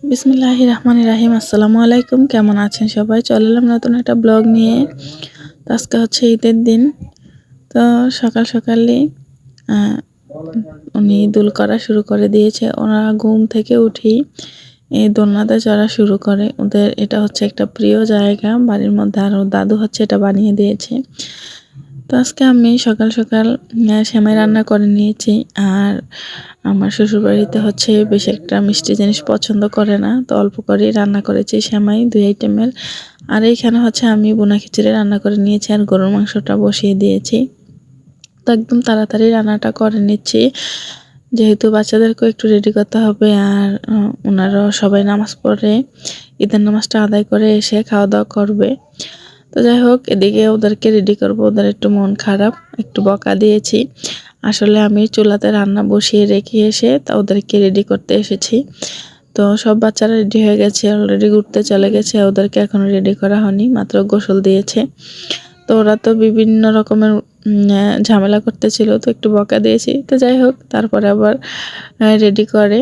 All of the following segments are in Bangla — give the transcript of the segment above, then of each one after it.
বিসমিল্লাহির রহমানির রহিম। আসসালামু আলাইকুম। কেমন আছেন সবাই? চলে এলাম নতুন একটা ব্লগ নিয়ে। তো আজকে হচ্ছে ঈদের দিন। তো সকাল সকালই উনি দুল করা শুরু করে দিয়েছে। ওনারা ঘুম থেকে উঠেই এই দোলনাতে চড়া শুরু করে। ওদের এটা হচ্ছে একটা প্রিয় জায়গা বাড়ির মধ্যে, আর ওর দাদু হচ্ছে এটা বানিয়ে দিয়েছে। তো আজকে আমি সকাল সকাল সেমাই রান্না করে নিয়েছি। আর আমার শ্বশুরবাড়িতে হচ্ছে বেশি একটা মিষ্টি জিনিস পছন্দ করে না, তো অল্প করেই রান্না করেছি সেমাই 2 আইটেমের। আর এইখানে হচ্ছে আমি বোনা খিচুড়ি রান্না করে নিয়েছি আর গরুর মাংসটা বসিয়ে দিয়েছি। তো একদম তাড়াতাড়ি রান্নাটা করে নিচ্ছি, যেহেতু বাচ্চাদেরকেও একটু রেডি করতে হবে। আর ওনারাও সবাই নামাজ পড়ে ঈদের নামাজটা আদায় করে এসে খাওয়া দাওয়া করবে। তো যাই হোক, এদিকে ওদেরকে রেডি করবো। ওদের একটু মন খারাপ, একটু বকা দিয়েছি। আসলে আমি চুলাতে রান্না বসিয়ে রেখে এসে তা ওদেরকে রেডি করতে এসেছি। তো সব বাচ্চারা রেডি হয়ে গেছে, অলরেডি ঘুরতে চলে গেছে। ওদেরকে এখনো রেডি করা হয়নি, মাত্র গোসল দিয়েছে। তো ওরা তো বিভিন্ন রকমের ঝামেলা করতেছিল, তো একটু বকা দিয়েছি। তো যাই হোক, তারপরে আবার রেডি করে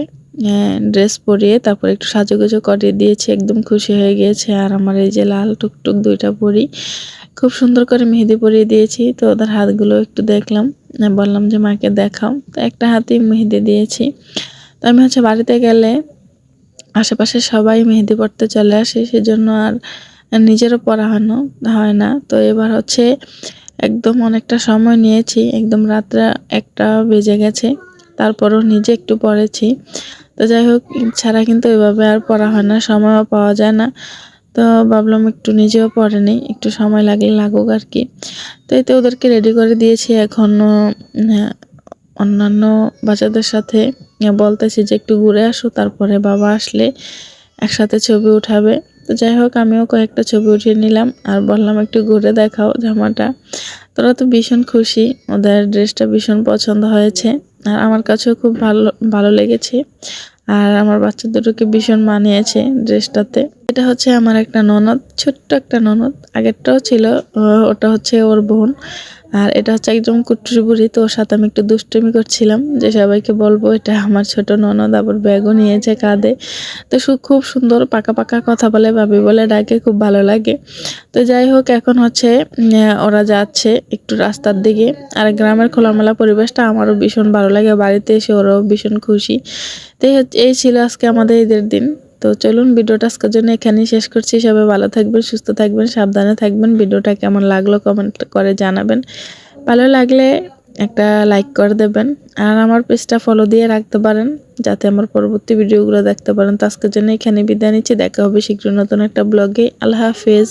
ড্রেস পরিয়ে তারপর একটু সাজুগুজু করে দিয়েছি। একদম খুশি হয়ে গিয়েছে। আর আমার এই যে লাল টুকটুক 2টা পরি খুব সুন্দর করে মেহেদি পরিয়ে দিয়েছি। তো ওদের হাতগুলো একটু দেখলাম, বললাম যে মাকে দেখাও। তো একটা হাতেই মেহেদি দিয়েছি। তো আমি হচ্ছে বাড়িতে গেলে আশেপাশে সবাই মেহেদি পড়তে চলে আসে, সেজন্য আর নিজেরও পড়া হয় না। তো এবার হচ্ছে একদম অনেকটা সময় নিয়েছি, একদম রাত্রে 1টা বেজে গেছে, তারপরও নিজে একটু পড়েছি। তো যাই হোক, ছাড়া কিন্তু এভাবে আর পড়া হয় না, সময়ও পাওয়া যায় না। তো ভাবলাম একটু নিজেও পড়ে নিই, একটু সময় লাগলে লাগুক আর কি। তো এতে ওদেরকে রেডি করে দিয়েছি। এখনও অন্যান্য বাচ্চাদের সাথে বলতেছি যে একটু ঘুরে আসো, তারপরে বাবা আসলে একসাথে ছবি উঠাবে। তো যাই হোক, আমিও কয়েকটা ছবি উঠিয়ে নিলাম আর বললাম একটু ঘুরে দেখাও জামাটা। তোরা তো ভীষণ খুশি, ওদের ড্রেসটা ভীষণ পছন্দ হয়েছে আর আমার কাছেও খুব ভালো ভালো লেগেছে। আর আমার বাচ্চা দুটোকে ভীষণ মানিয়েছে ড্রেসটাতে। এটা হচ্ছে আমার একটা ননদ, ছোট্ট একটা ননদ। আগেরটাও ছিল, ওটা হচ্ছে ওর বোন। আর এটা হচ্ছে একদম কুট্টুস বুড়ি। তো ওর সাথে আমি একটু দুষ্টুমি করছিলাম যে সবাইকে বলবো এটা আমার ছোট ননদ। আবার ব্যাগও নিয়েছে কাঁধে। তো খুব সুন্দর পাকা পাকা কথা বলে, ভাবি বলে ডাকে, খুব ভালো লাগে। তো যাই হোক, এখন হচ্ছে ওরা যাচ্ছে একটু রাস্তার দিকে। আর গ্রামের খোলামেলা পরিবেশটা আমারও ভীষণ ভালো লাগে, বাড়িতে এসে ওরাও ভীষণ খুশি। তো এই ছিল আজকে আমাদের ঈদের দিন। তো চলুন, ভিডিওটা আজকের জন্য এখানেই শেষ করছি। সবাই ভালো থাকবেন, সুস্থ থাকবেন, সাবধানে থাকবেন। ভিডিওটা কেমন লাগলো কমেন্ট করে জানাবেন। ভালো লাগলে একটা লাইক করে দেবেন আর আমার পেজটা ফলো দিয়ে রাখতে পারেন, যাতে আমার পরবর্তী ভিডিওগুলো দেখতে পারেন। তো আজকের জন্য এখানে বিদায় নিচ্ছি। দেখা হবে শীঘ্রই নতুন একটা ব্লগে। আল্লাহ হাফেজ।